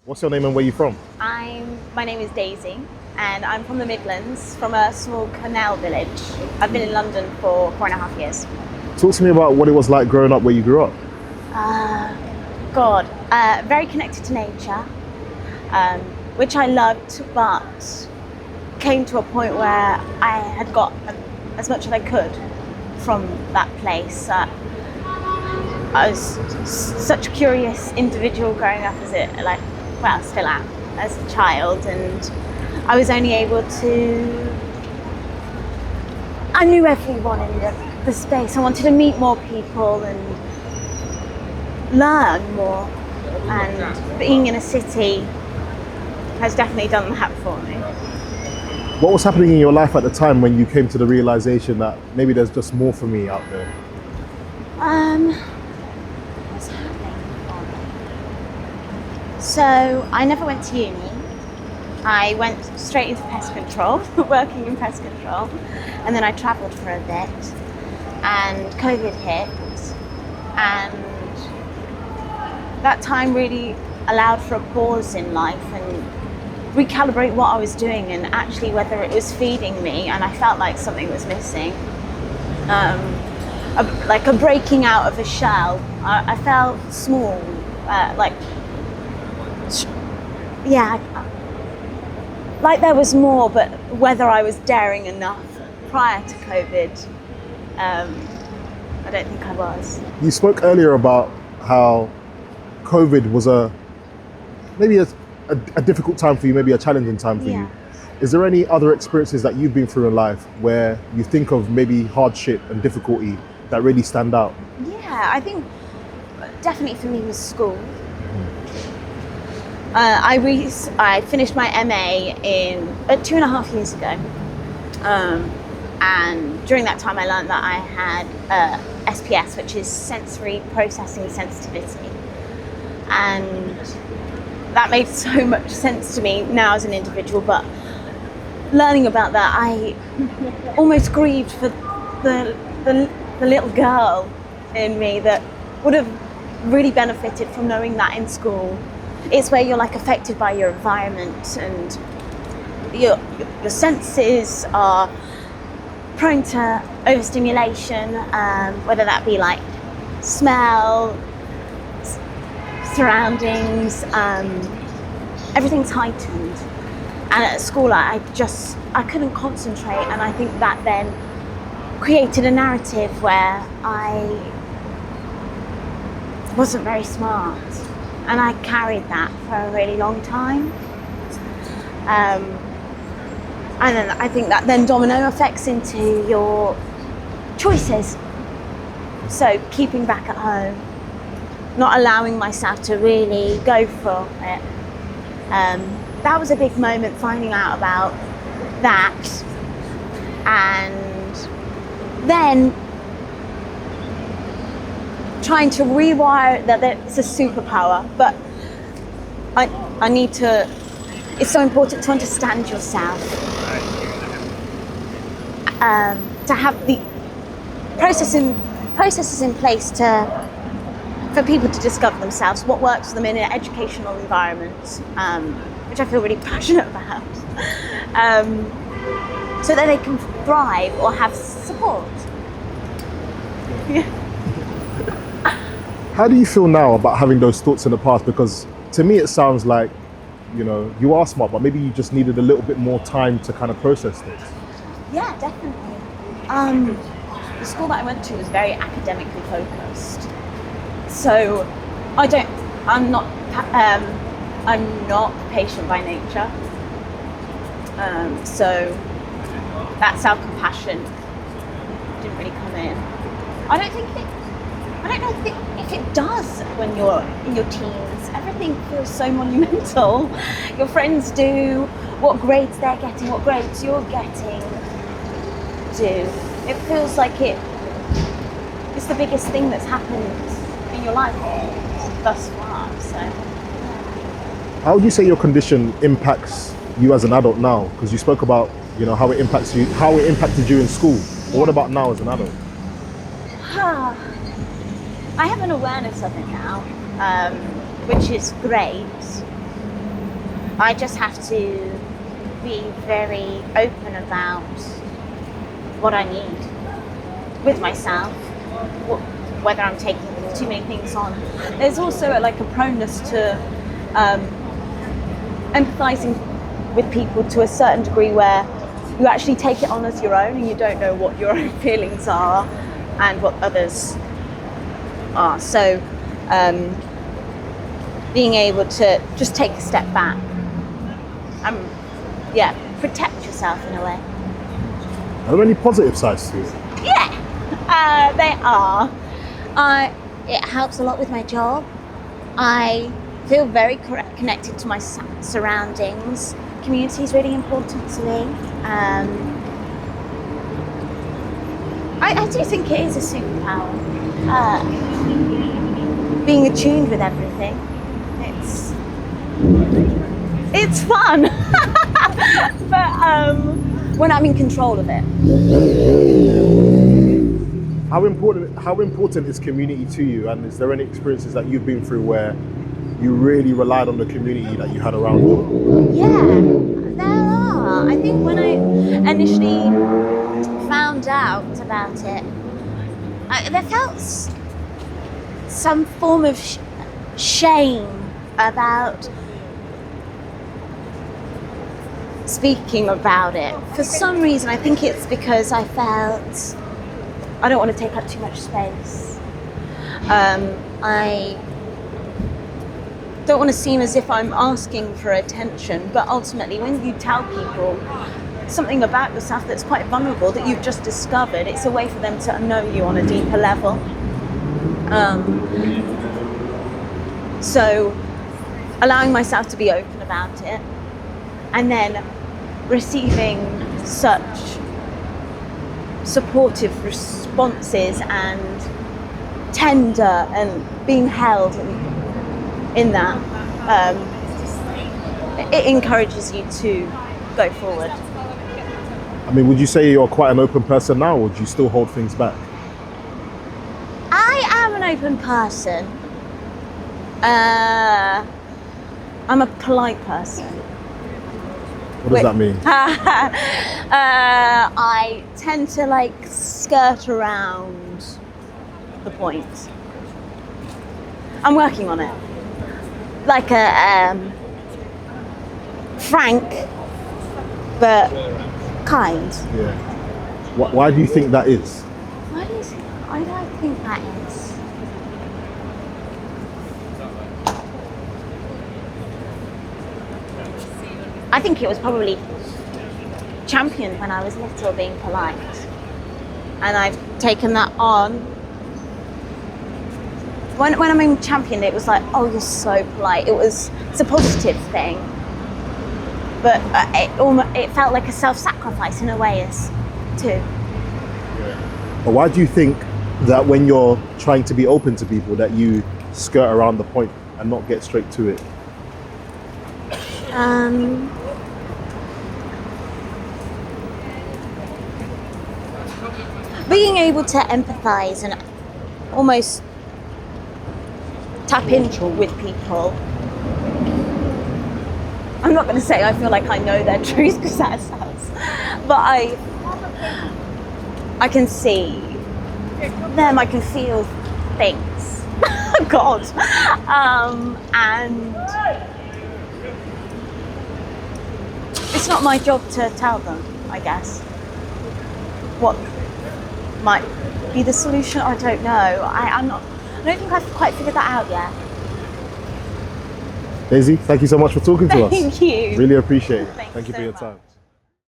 What's your name and where you from? My name is Daisy, and I'm from the Midlands, from a small canal village. I've been in London for 4.5 years. Talk to me about what it was like growing up where you grew up. Very connected to nature, which I loved, but came to a point where I had got as much as I could from that place. I was such a curious individual growing up still am, as a child, and I was only able to. I knew everyone in the space. I wanted to meet more people and learn more, and being in a city has definitely done that for me. What was happening in your life at the time when you came to the realization that maybe there's just more for me out there? What's happening for me? So I never went to uni. I went straight into pest control, working in pest control, and then I travelled for a bit, and COVID hit, and that time really allowed for a pause in life and recalibrate what I was doing and actually whether it was feeding me, and I felt like something was missing. Like a breaking out of a shell. I felt small, like there was more, but whether I was daring enough prior to COVID, I don't think I was. You spoke earlier about how COVID was maybe a difficult time for you, maybe a challenging time for you. Is there any other experiences that you've been through in life where you think of maybe hardship and difficulty that really stand out? Yeah, I think definitely for me was school. I finished my MA 2.5 years ago, and during that time I learned that I had SPS, which is sensory processing sensitivity, and that made so much sense to me now as an individual. But learning about that, I almost grieved for the little girl in me that would have really benefited from knowing that in school. It's where you're like affected by your environment, and your senses are prone to overstimulation, whether that be like smell, surroundings, everything's heightened. And at school I couldn't concentrate, and I think that then created a narrative where I wasn't very smart, and I carried that for a really long time. And then I think that then domino effects into your choices. So keeping back at home, not allowing myself to really go for it. That was a big moment, finding out about that, and then trying to rewire that it's a superpower. But I need to. It's so important to understand yourself, to have the processes in place for people to discover themselves, what works for them in an educational environment, which I feel really passionate about, so that they can thrive or have support. Yeah. How do you feel now about having those thoughts in the past? Because to me it sounds like, you are smart, but maybe you just needed a little bit more time to kind of process things. Yeah, definitely. The school that I went to was very academically focused. So I'm not patient by nature. So that self-compassion didn't really come in. I don't know if it does when you're in your teens. Everything feels so monumental. Your friends do, what grades they're getting, what grades you're getting do. It feels like it's the biggest thing that's happened in your life thus far. So How would you say your condition impacts you as an adult now? Because you spoke about, how it impacted you in school. But what about now as an adult? I have an awareness of it now, which is great. I just have to be very open about what I need with myself, whether I'm taking too many things on. There's also like a proneness to empathizing with people to a certain degree, where you actually take it on as your own and you don't know what your own feelings are and what others are. So being able to just take a step back and protect yourself in a way. Are there any positive sides to it? Yeah, they are. It helps a lot with my job. I feel very connected to my surroundings. Community is really important to me. I do think it is a superpower. Being attuned with everything. It's fun. But when I'm in control of it. How important is community to you, and is there any experiences that you've been through where you really relied on the community that you had around you? Yeah, there are. I think when I initially found out about it, there felt some form of shame about speaking about it. For some reason, I think it's because I felt I don't want to take up too much space. I don't want to seem as if I'm asking for attention, but ultimately when you tell people something about yourself that's quite vulnerable, that you've just discovered, it's a way for them to know you on a deeper level. So allowing myself to be open about it, and then receiving such supportive responses and tender and being held in that, it encourages you to go forward. I mean, would you say you're quite an open person now, or do you still hold things back? I am an open person. I'm a polite person. What does that mean? I tend to skirt around the point. I'm working on it. Like a frank but kind. Yeah. Why do you think that is? Why do you think? I don't think that is. I think it was probably championed when I was little, being polite. And I've taken that on. When I'm being championed, it was like, oh, you're so polite. It's a positive thing. But it felt like a self-sacrifice in a way too. Yeah. But why do you think that when you're trying to be open to people that you skirt around the point and not get straight to it? Being able to empathize and almost tap into with people. I'm not going to say I feel like I know their truth, because that sounds, but I can see them, I can feel things. God. And it's not my job to tell them, I guess, what might be the solution. I don't know. I don't think I've quite figured that out yet. Daisy, thank you so much for talking to us. Thank you. Really appreciate it. Thanks Thank you so for your much. time.